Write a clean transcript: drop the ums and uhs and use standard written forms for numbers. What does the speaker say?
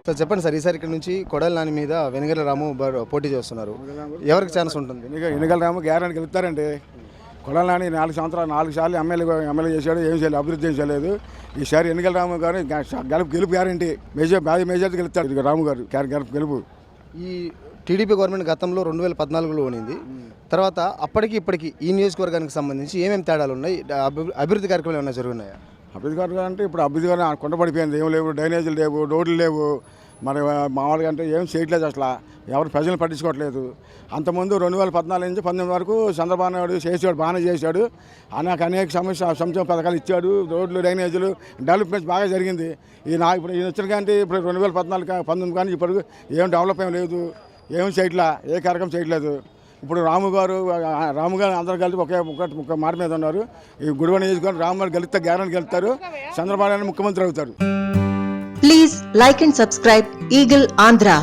Sir చెప్పండి sir, ఈసారి ఇక్కడ నుంచి కొడాలి నాని మీద వెనుగల రాము పోటీ చేస్తున్నారు. ఎవరికి ఛాన్స్ ఉంటుంది? వెనుగల రాము గ్యారెంటీ గెలుస్తారండి. కొడాలి నాని 4 సంవత్సరాలు 4 సార్లు ఎమ్మెల్యే చేశాడు, ఏం చేయలేదు, అభివృద్ధి ఏం చేయలేదు. ఈసారి వెనుగల రాము గారు గెలుపు గ్యారెంటీ, మేజర్ గెలుస్తాడు రాము గారు గెలుపు. ఈ టీడీపీ గవర్నమెంట్ గతంలో 2014లో ఉన్నింది. తర్వాత అప్పటికి ఇప్పటికి ఈ నియోజకవర్గానికి సంబంధించి ఏమేమి తేడాలు ఉన్నాయి? అభివృద్ధి కార్యక్రమాలు ఏమైనా జరుగున్నాయా? అభివృద్ధి గారు అంటే ఇప్పుడు అభివృద్ధి గారు కొండపడిపోయింది, ఏం లేవు, డ్రైనేజీలు లేవు, రోడ్లు లేవు. మరి మామూలుగా అంటే ఏం చేయట్లేదు, అసలు ఎవరు ప్రజలు పట్టించుకోవట్లేదు. అంతకుముందు 2014 నుంచి 19 వరకు చంద్రబాబు నాయుడు చేసాడు, బాగానే చేశాడు. అనేక సంక్షేమ పథకాలు ఇచ్చాడు, రోడ్లు, డ్రైనేజీలు, డెవలప్మెంట్ బాగా జరిగింది. ఇప్పుడు ఈయన వచ్చిన కానీ ఇప్పుడు 2014-19 కానీ ఇప్పుడు ఏం డెవలప్ ఏం లేదు, ఏం చేయట్లా, ఏ కార్యక్రమం చేయట్లేదు. ఇప్పుడు రాము గారు అందరూ కలిసి ఒక మాట మీద ఉన్నారు. ఈ గుడివాడ నియోజకవర్గం రాము గారు గెలిస్తే గ్యారెంటీ గెలుస్తారు, చంద్రబాబు నాయుడు ముఖ్యమంత్రి అవుతారు. Please like and subscribe Eagle Andhra.